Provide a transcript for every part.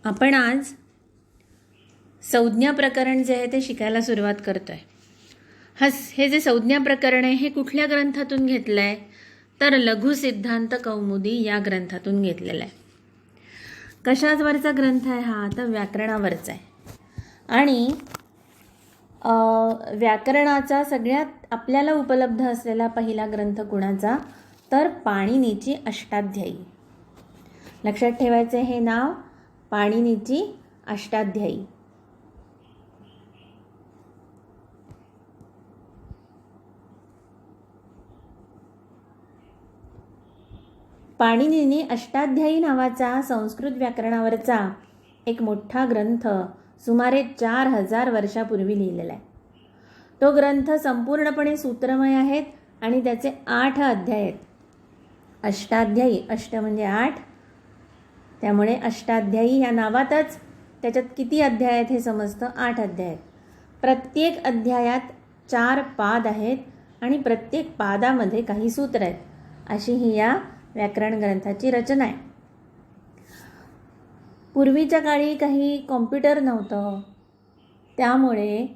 आपण आज संज्ञा प्रकरण जे आहे ते शिकायला सुरुवात करतो आहे. हे जे संज्ञा प्रकरण आहे हे कुठल्या ग्रंथातून घेतलं आहे तर लघु सिद्धांत कौमुदी या ग्रंथातून घेतलेला आहे. कशावरचा ग्रंथ आहे हा? तर व्याकरणावरचा आहे. आणि व्याकरणाचा सगळ्यात आपल्याला उपलब्ध असलेला पहिला ग्रंथ कुणाचा तर पाणिनीची अष्टाध्यायी. लक्षात ठेवायचे हे नाव, पाणिनीची अष्टाध्यायी. पाणिनीने अष्टाध्यायी नावाचा संस्कृत व्याकरणावरचा एक मोठा ग्रंथ सुमारे 4000 वर्षापूर्वी लिहिलेला आहे. तो ग्रंथ संपूर्णपणे सूत्रमय आहेत आणि त्याचे 8 अध्याय आहेत. अष्टाध्यायी, अष्ट म्हणजे 8, त्यामुळे अष्टाध्यायी या नावातच त्याच्यात किती अध्याय आहेत हे समजतं. 8 अध्याय आहेत. प्रत्येक अध्यायात 4 पाद आहेत आणि प्रत्येक पादामध्ये काही सूत्र आहेत. अशी ही या व्याकरण ग्रंथाची रचना आहे. पूर्वीच्या काळी काही कॉम्प्युटर नव्हतं, त्यामुळे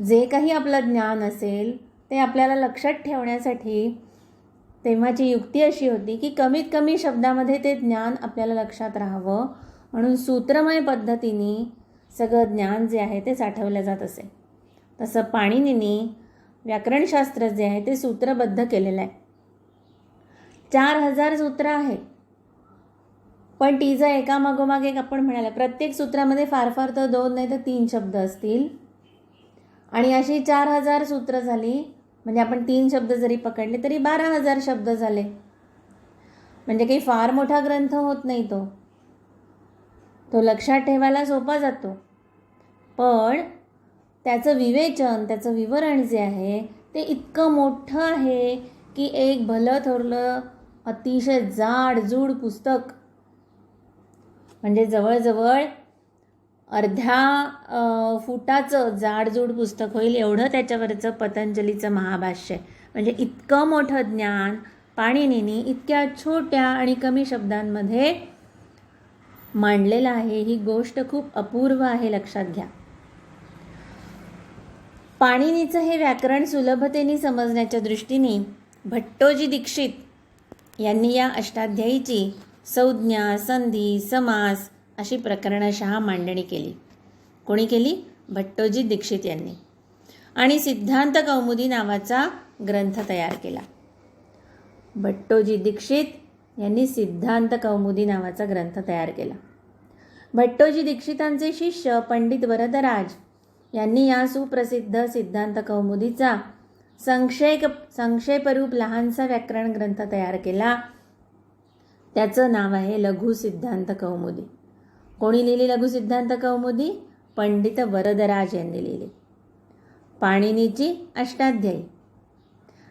जे काही आपलं ज्ञान असेल ते आपल्याला लक्षात ठेवण्यासाठी तेव्हाची युक्ती अशी होती की कमीत कमी शब्दामध्ये ते ज्ञान आपल्याला लक्षात राहावं म्हणून सूत्रमय पद्धतीने सगळं ज्ञान जे आहे ते साठवलं जात असे. तसं पाणिनीने व्याकरणशास्त्र जे आहे ते सूत्रबद्ध केलेलं आहे. 4000 सूत्र आहेत, पण ती जर एकामागोमाग एक आपण म्हणाला प्रत्येक सूत्रामध्ये फार फार तर 2 नाही तर 3 शब्द असतील आणि अशी 4000 सूत्र झाली म्हणजे आपण 3 शब्द जरी पकडले तरी 12000 शब्द झाले. म्हणजे काही फार मोठा ग्रंथ होत नाही. तो लक्षात ठेवायला सोपा जातो, पण त्याचं विवेचन, त्याचं विवरण जे आहे ते इतकं मोठं आहे की एक भलं थोरलं अतिशय जाडजूड पुस्तक, म्हणजे जवळजवळ अर्ध्या फुटाचं जाडजूड पुस्तक होईल एवढं त्याच्यावरचं पतंजलीचं महाभाष्य आहे. म्हणजे इतकं मोठं ज्ञान पाणिनीने इतक्या छोट्या आणि कमी शब्दांमध्ये मांडलेलं आहे. ही गोष्ट खूप अपूर्व आहे, लक्षात घ्या. पाणिनीचं हे व्याकरण सुलभतेने समजण्याच्या दृष्टीने भट्टोजी दीक्षित यांनी या अष्टाध्यायीची संज्ञा, संधी, समास अशी प्रकरणशः मांडणी केली. कोणी केली? भट्टोजी दीक्षित यांनी. आणि सिद्धांत कौमुदी नावाचा ग्रंथ तयार केला. भट्टोजी दीक्षित यांनी सिद्धांत कौमुदी नावाचा ग्रंथ तयार केला. भट्टोजी दीक्षितांचे शिष्य पंडित वरदराज यांनी या सुप्रसिद्ध सिद्धांत कौमुदीचा संक्षेपरूप लहानसा व्याकरण ग्रंथ तयार केला. त्याचं नाव आहे लघु सिद्धांत कौमुदी. कोणी लिहिली लघु सिद्धांत कौमुदी? पंडित वरदराज यांनी लिहिली. पाणिनीची अष्टाध्यायी,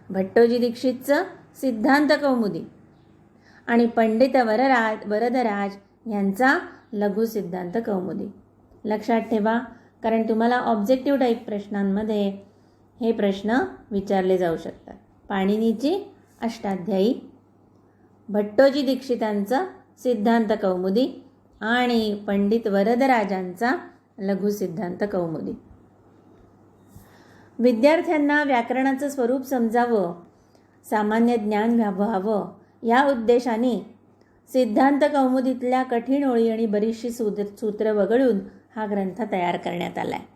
भट्टोजी दीक्षितचं सिद्धांत कौमुदी आणि पंडित वरदराज यांचा लघु सिद्धांत कौमुदी. लक्षात ठेवा, कारण तुम्हाला ऑब्जेक्टिव्ह टाईप प्रश्नांमध्ये हे प्रश्न विचारले जाऊ शकतात. पाणिनीची अष्टाध्यायी, भट्टोजी दीक्षितांचा सिद्धांत कौमुदी आणि पंडित वरदराजांचा लघु सिद्धांत कौमुदी. विद्यार्थ्यांना व्याकरणाचं स्वरूप समजावं, सामान्य ज्ञान व्हावं या उद्देशाने सिद्धांत कौमुदीतल्या कठीण ओळी आणि बरीचशी सूत्र वगळून हा ग्रंथ तयार करण्यात आला आहे.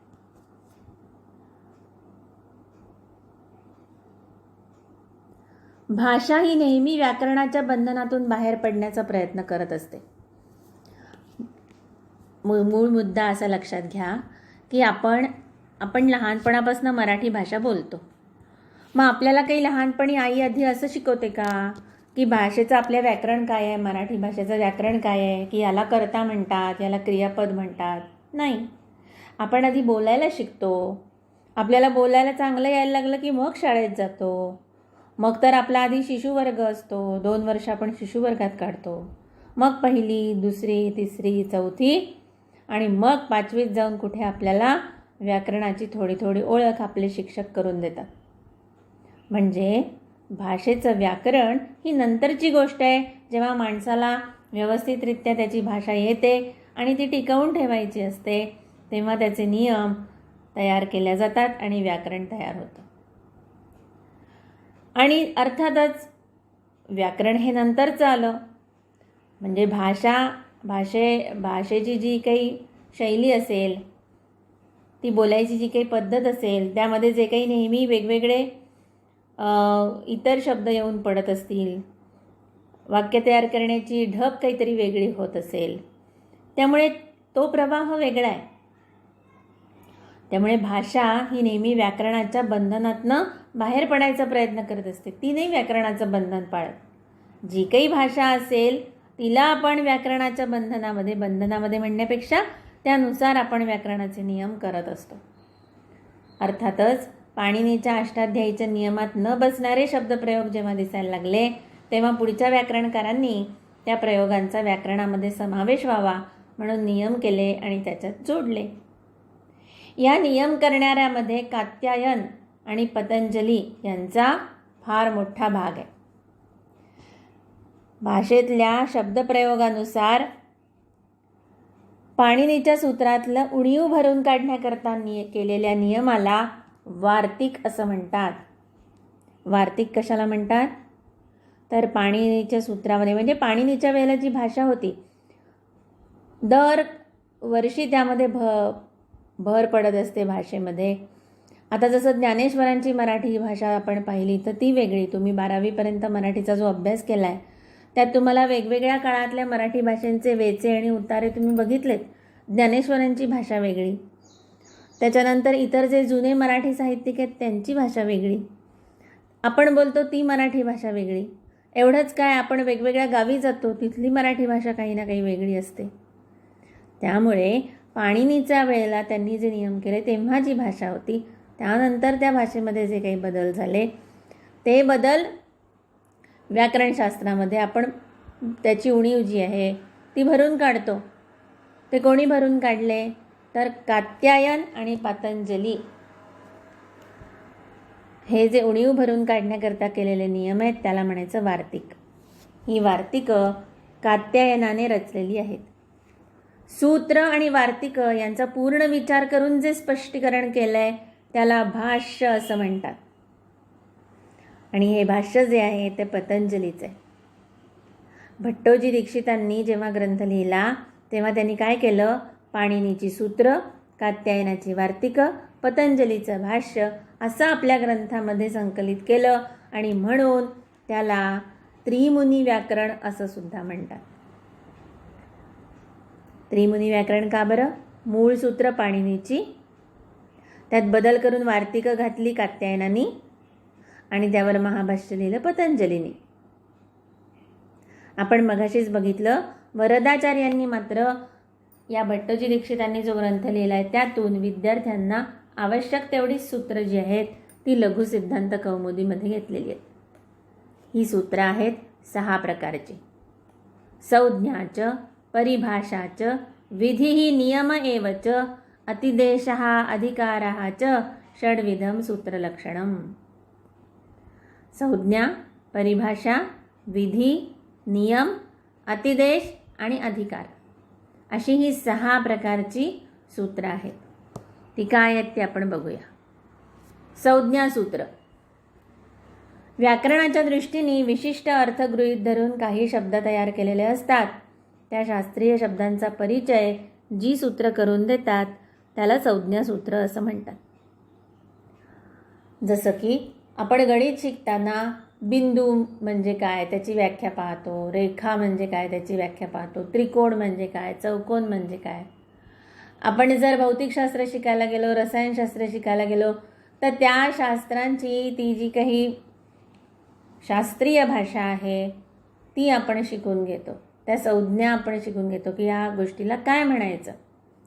भाषा ही नेहमी व्याकरणाच्या बंधनातून बाहेर पडण्याचा प्रयत्न करत असते. मूळ मुद्दा असा लक्षात घ्या की आपण लहानपणापासून मराठी भाषा बोलतो. मग आपल्याला काही लहानपणी आई आधी असं शिकवते का की भाषेचं आपल्या व्याकरण काय आहे, मराठी भाषेचं व्याकरण काय आहे, की याला कर्ता म्हणतात, याला क्रियापद म्हणतात? नाही. आपण आधी बोलायला शिकतो. आपल्याला बोलायला चांगलं यायला लागलं की मग शाळेत जातो. मग तर आपला आधी शिशुवर्ग असतो. 2 वर्ष आपण शिशुवर्गात काढतो. मग 1ली, 2री, 3री, 4थी आणि मग 5वीत जाऊन कुठे आपल्याला व्याकरणाची थोडी थोडी ओळख आपले शिक्षक करून देतात. म्हणजे भाषेचं व्याकरण ही नंतरची गोष्ट आहे, जेव्हा माणसाला व्यवस्थितरित्या त्याची भाषा येते आणि ती टिकवून ठेवायची असते, तेव्हा त्याचे नियम तयार केले जातात आणि व्याकरण तयार होतं. आणि अर्थातच व्याकरण हे नंतरचं आलं. म्हणजे भाषेची जी काही शैली असेल, ती बोलायची जी काही पद्धत असेल, त्यामध्ये जे काही नेहमी वेगवेगळे इतर शब्द येऊन पडत असतील, वाक्य तयार करण्याची ढब काहीतरी वेगळी होत असेल, त्यामुळे तो प्रवाह वेगळा आहे. त्यामुळे भाषा ही नेहमी व्याकरणाच्या बंधनातनं बाहेर पडायचा प्रयत्न करत असते. ती नाही व्याकरणाचं बंधन पाळत. जी काही भाषा असेल तिला आपण व्याकरणाच्या बंधनामध्ये म्हणण्यापेक्षा त्यानुसार आपण व्याकरणाचे नियम करत असतो. अर्थातच पाणिनीच्या अष्टाध्यायीच्या नियमात न बसणारे शब्दप्रयोग जेव्हा दिसायला लागले, तेव्हा पुढच्या व्याकरणकारांनी त्या प्रयोगांचा व्याकरणामध्ये समावेश व्हावा म्हणून नियम केले आणि त्याच्यात जोडले. या नियम करणाऱ्यामध्ये कात्यायन आणि पतंजली यांचा फार मोठा भाग आहे. भाषेतल्या शब्दप्रयोगानुसार पाणिनीच्या सूत्रातलं उणीव भरून काढण्याकरता केलेल्या नियमाला वार्तिक असं म्हणतात. वार्तिक कशाला म्हणतात? तर पाणिनीच्या सूत्रामध्ये, म्हणजे पाणिनीच्या वेळेला जी भाषा होती, दर वर्षी त्यामध्ये भर पडत असते भाषेमध्ये. आता जसं ज्ञानेश्वरांची मराठी भाषा आपण पाहिली तर ती वेगळी. तुम्ही 12वीपर्यंत मराठीचा जो अभ्यास केला आहे त्यात तुम्हाला वेगवेगळ्या काळातल्या मराठी भाषांचे वेचे आणि उतारे तुम्ही बघितलेत. ज्ञानेश्वरांची भाषा वेगळी, त्याच्यानंतर इतर जे जुने मराठी साहित्यिक आहेत त्यांची भाषा वेगळी, आपण बोलतो ती मराठी भाषा वेगळी. एवढंच काय, आपण वेगवेगळ्या गावी जातो तिथली मराठी भाषा काही ना काही वेगळी असते. त्यामुळे पाणिनीच्या वेळेला त्यांनी जे नियम केले तेव्हा जी भाषा होती, त्यानंतर त्या भाषेमध्ये जे काही बदल झाले ते बदल व्याकरणशास्त्रामध्ये आपण त्याची उणीव जी आहे ती भरून काढतो. ते कोणी भरून काढले? तर कात्यायन आणि पतंजली हे जे उणीव भरून काढण्याकरता केलेले नियम आहेत त्याला म्हणायचं वार्तिक. ही वार्तिकं कात्यायनाने रचलेली आहेत. सूत्र आणि वार्तिक यांचा पूर्ण विचार करून जे स्पष्टीकरण केलं आहे त्याला भाष्य असं म्हणतात. आणि हे भाष्य जे आहे ते पतंजलीचं आहे. भट्टोजी दीक्षितांनी जेव्हा ग्रंथ लिहिला तेव्हा त्यांनी काय केलं? पाणिनीची सूत्र, कात्यायनाची वार्तिक, पतंजलीचं भाष्य असं आपल्या ग्रंथामध्ये संकलित केलं आणि म्हणून त्याला त्रिमुनी व्याकरण असं सुद्धा म्हणतात. त्रिमुनी व्याकरण का बरं? मूळ सूत्र पाणिनीची, त्यात बदल करून वार्तिक घातली कात्यायनानी आणि त्यावर महाभाष्य लिहिलं पतंजलीनी. आपण मघाशीच बघितलं, वरदाचार्यांनी मात्र या भट्टोजी दीक्षितांनी जो ग्रंथ लिहिला आहे त्यातून विद्यार्थ्यांना आवश्यक तेवढीच सूत्र जी आहेत ती लघु सिद्धांत कौमुदीमध्ये घेतलेली आहेत. ही सूत्र आहेत 6 प्रकारची. संज्ञाच, परिभाषाच, विधिः नियम एवच, अतिदेशः अधिकारः च षड्विधम सूत्रलक्षणम. संज्ञा, परिभाषा, विधी, नियम, अतिदेश आणि अधिकार अशी ही 6 प्रकारची सूत्र आहेत. ती काय आहेत ते आपण बघूया. संज्ञा सूत्र. व्याकरणाच्या दृष्टीने विशिष्ट अर्थ गृहीत धरून काही शब्द तयार केलेले असतात. त्या शास्त्रीय शब्दांचा परिचय जी सूत्र करून देतात त्याला संज्ञा सूत्र असं म्हणतात. जसं की आपण गणित शिकताना बिंदू म्हणजे काय त्याची व्याख्या पाहतो, रेखा म्हणजे काय त्याची व्याख्या पाहतो, त्रिकोण म्हणजे काय, चौकोन म्हणजे काय. आपण जर भौतिकशास्त्र शिकायला गेलो, रसायनशास्त्र शिकायला गेलो तर त्या शास्त्रांची ती जी काही शास्त्रीय भाषा आहे ती आपण शिकून घेतो. त्या संज्ञा आपण शिकून घेतो की या गोष्टीला काय म्हणायचं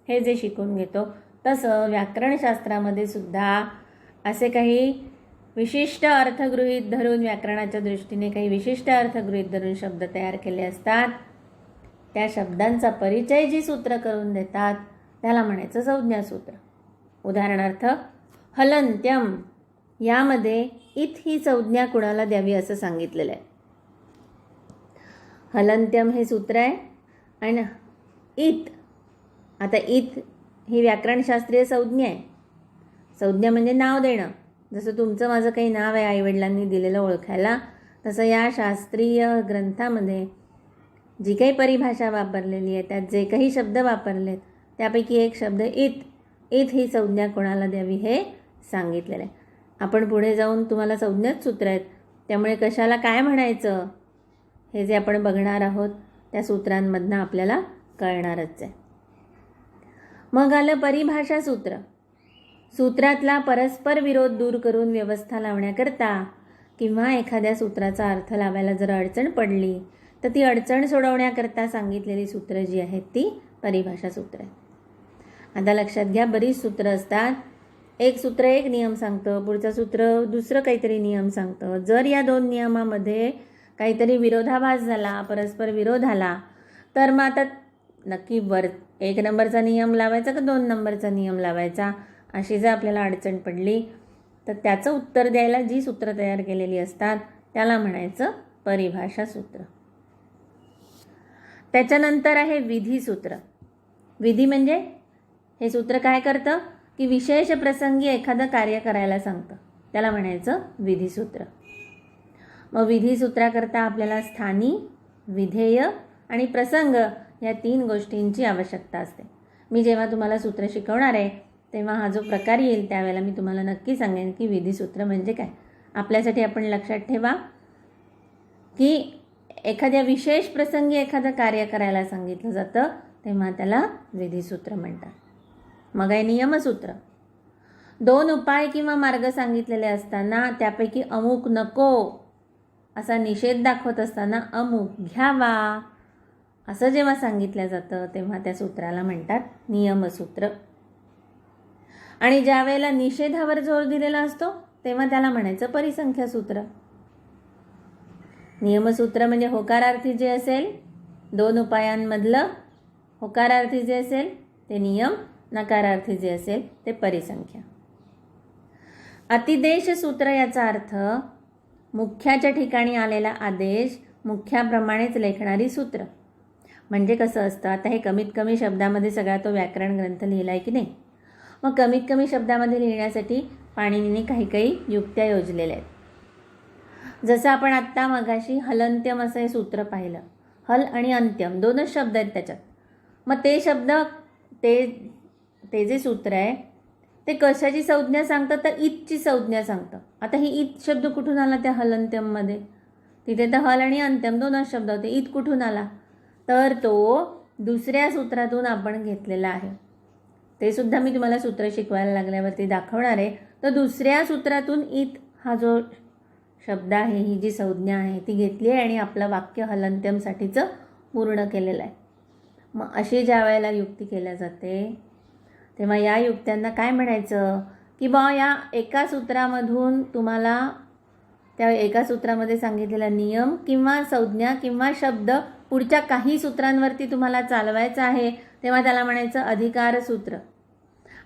हे जे शिकून घेतो. तसं व्याकरणशास्त्रामध्ये सुद्धा असे काही विशिष्ट अर्थ गृहीत धरून, व्याकरणाच्या दृष्टीने काही विशिष्ट अर्थ गृहीत धरून शब्द तयार केले असतात. त्या शब्दांचा परिचय जी सूत्र करून देतात त्याला म्हणायचं संज्ञा सूत्र. उदाहरणार्थ हलंत्यम, यामध्ये इत ही संज्ञा कुणाला द्यावी असं सांगितलेलं आहे. हलंत्यम हे सूत्र आहे आणि इत आता इत ही व्याकरणशास्त्रीय संज्ञा आहे. संज्ञा म्हणजे नाव देणं. जसं तुमचं माझं काही नाव आहे आईवडिलांनी दिलेलं ओळखायला, तसं या शास्त्रीय ग्रंथामध्ये जी काही परिभाषा वापरलेली आहे, त्यात जे काही शब्द वापरलेत त्यापैकी एक शब्द इत. इत ही संज्ञा कोणाला द्यावी हे सांगितलेलं आहे. आपण पुढे जाऊन तुम्हाला संज्ञाच सूत्र आहेत, त्यामुळे कशाला काय म्हणायचं हे जे आपण बघणार आहोत त्या सूत्रांमधनं आपल्याला कळणारच आहे. मग आलं परिभाषा सूत्र. सूत्रातला परस्पर विरोध दूर करून व्यवस्था लावण्याकरता किंवा एखाद्या सूत्राचा अर्थ लावायला जर अडचण पडली तर ती अडचण सोडवण्याकरता सांगितलेली सूत्र जी आहेत ती परिभाषा सूत्र आहेत. आता लक्षात घ्या, बरीच सूत्र असतात. एक सूत्र एक नियम सांगतं, पुढचं सूत्र दुसरं काहीतरी नियम सांगतं. जर या दोन नियमामध्ये काहीतरी विरोधाभास झाला, परस्पर विरोध आला, तर मग आता नक्की एक नंबरचा नियम लावायचा का 2 नंबरचा नियम लावायचा, अशी जर आपल्याला अडचण पडली तर त्याचं उत्तर द्यायला जी सूत्र तयार केलेली असतात त्याला म्हणायचं परिभाषा सूत्र. त्याच्यानंतर आहे विधी सूत्र. विधी म्हणजे हे सूत्र काय करतं की विशेष प्रसंगी एखादं कार्य करायला सांगतं, त्याला म्हणायचं विधी सूत्र. मग विधी सूत्राकरता आपल्याला स्थानी, विधेय आणि प्रसंग या 3 गोष्टींची आवश्यकता असते. मी जेव्हा तुम्हाला सूत्र शिकवणार आहे तेव्हा हा जो प्रकार येईल त्यावेळेला मी तुम्हाला नक्की सांगेन की विधी सूत्र म्हणजे काय. आपल्यासाठी आपण लक्षात ठेवा की एखाद्या विशेष प्रसंगी एखादं कार्य करायला सांगितलं जातं तेव्हा त्याला विधीसूत्र म्हणतात. मग आहे नियमसूत्र. 2 उपाय किंवा मार्ग सांगितलेले असताना त्यापैकी अमुक नको असा निषेध दाखवत असताना अमुक घ्यावा असं जेव्हा सांगितलं जातं तेव्हा त्या सूत्राला म्हणतात नियमसूत्र. आणि ज्या वेळेला निषेधावर जोर दिलेला असतो तेव्हा त्याला म्हणायचं परिसंख्या सूत्र. नियमसूत्र म्हणजे होकारार्थी जे असेल, 2 उपायांमधलं होकारार्थी जे असेल ते नियम, नकारार्थी जे असेल ते परिसंख्या. अतिदेश सूत्र याचा अर्थ मुख्याच्या ठिकाणी आलेला आदेश मुख्याप्रमाणेच लेखणारी सूत्र. म्हणजे कसं असतं, आता हे कमीत कमी शब्दामध्ये सगळा तो व्याकरण ग्रंथ लिहिला आहे की नाही, मग कमीत कमी शब्दामध्ये लिहिण्यासाठी पाणिनीने काही काही युक्त्या योजलेल्या आहेत. जसं आपण आत्ता मगाशी हलंत्यम असं हे सूत्र पाहिलं. हल आणि अंत्यम 2च शब्द आहेत त्याच्यात. मग ते शब्द ते जे सूत्र आहे ते कशाची संज्ञा सांगतं तर इतची संज्ञा सांगतं. आता ही इत शब्द कुठून आला त्या हलंत्यममध्ये? तिथे तर हल आणि अंत्यम 2च शब्द होते, इत कुठून आला? तर तो दुसऱ्या सूत्रातून आपण घेतलेला आहे. ते सुद्धा मी तुम्हाला सूत्र शिकवायला लागल्यावरती दाखवणार आहे. तर दुसऱ्या सूत्रातून इत हा जो शब्द आहे, ही जी संज्ञा आहे ती घेतली आहे आणि आपलं वाक्य हलंत्यमसाठीचं पूर्ण केलेलं आहे. मग अशी ज्या वेळेला युक्ती केल्या जाते तेव्हा या युक्त्यांना काय म्हणायचं की या एका सूत्रामधून तुम्हाला त्या एका सूत्रामध्ये सांगितलेला नियम किंवा संज्ञा किंवा शब्द पुढच्या काही सूत्रांवरती तुम्हाला चालवायचा आहे तेव्हा त्याला म्हणायचं अधिकार सूत्र.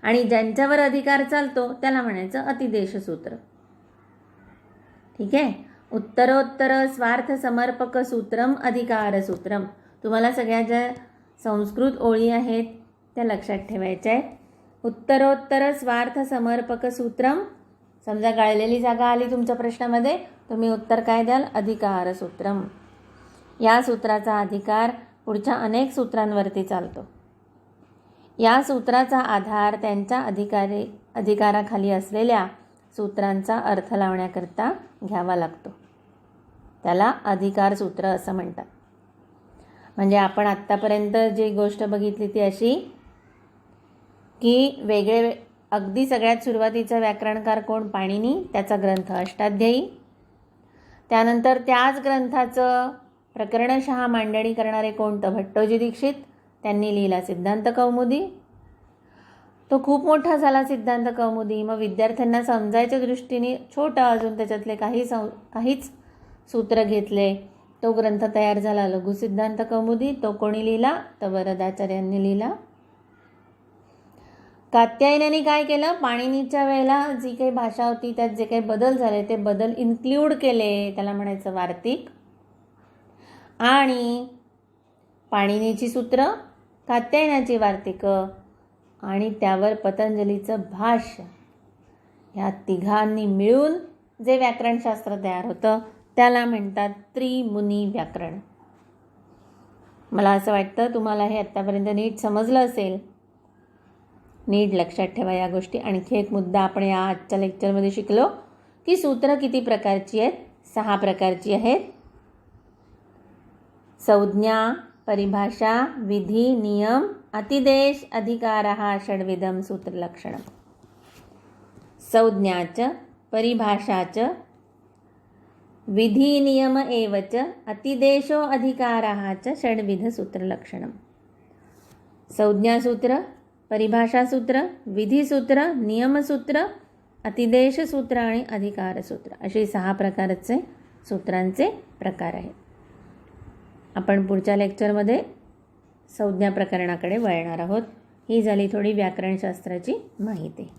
आणि ज्यांच्यावर अधिकार चालतो त्याला म्हणायचं अतिदेश सूत्र. ठीक आहे. उत्तरोत्तर स्वार्थ समर्पक सूत्रम अधिकार सूत्रम. तुम्हाला सगळ्या ज्या संस्कृत ओळी आहेत त्या लक्षात ठेवायच्या आहेत. उत्तरोत्तर स्वार्थ समर्पक सूत्रम. समजा गाळलेली जागा आली तुमच्या प्रश्नामध्ये, तुम्ही उत्तर काय द्याल? अधिकार सूत्रम. या सूत्राचा अधिकार पुढच्या अनेक सूत्रांवरती चालतो. या सूत्राचा आधार त्यांच्या अधिकाराखाली असलेल्या सूत्रांचा अर्थ लावण्याकरता घ्यावा लागतो. त्याला अधिकार सूत्र असं म्हणतात. म्हणजे आपण आत्तापर्यंत जी गोष्ट बघितली ती अशी की अगदी सगळ्यात सुरुवातीचा व्याकरणकार कोण? पाणिनी. त्याचा ग्रंथ अष्टाध्यायी. त्यानंतर त्याच ग्रंथाचं प्रकरणशः मांडणी करणारे कोण? तर भट्टोजी दीक्षित. त्यांनी लिहिला सिद्धांत कौमुदी. तो खूप मोठा झाला सिद्धांत कौमुदी. मग विद्यार्थ्यांना समजायच्या दृष्टीने छोटा अजून त्याच्यातले काहीच सूत्र घेतले. तो ग्रंथ तयार झाला लघु सिद्धांत कौमुदी. तो कोणी लिहिला? तर वरदाचार्यांनी लिहिला. कात्यायनांनी काय केलं? पाणिनीच्या वेळेला जी काही भाषा होती त्यात जे काही बदल झाले ते बदल इन्क्ल्यूड केले, त्याला म्हणायचं वार्तिक. आणि पाणिनीची सूत्र कात्यायनाची वार्तिकं आणि त्यावर पतंजलीचं भाष्य, ह्या तिघांनी मिळून जे व्याकरणशास्त्र तयार होतं त्याला म्हणतात त्रिमुनी व्याकरण. मला असं वाटतं तुम्हाला हे आत्तापर्यंत नीट समजलं असेल. नीट लक्षात ठेवा या गोष्टी. आणखी एक मुद्दा आपण या आजच्या लेक्चरमध्ये शिकलो की सूत्र किती प्रकारची आहेत? 6 प्रकारची आहेत. संज्ञा, परिभाषा, विधी, नियम, अतिदेश, अधिकारः षड्विधम सूत्रलक्षणम. संज्ञाच, परिभाषाच, विधी नियम एवच, अतिदेशो अधिकारः च षड्विध सूत्रलक्षणम. संज्ञासूत्र, परिभाषासूत्र, विधिसूत्र, नियमसूत्र, अतिदेशसूत्र आणि अधिकारसूत्र असे 6 प्रकारचे सूत्रांचे प्रकार आहेत. आपण पुढच्या लेक्चरमध्ये संज्ञा प्रकरणाकडे वळणार आहोत. ही झाली थोडी व्याकरणशास्त्राची माहिती.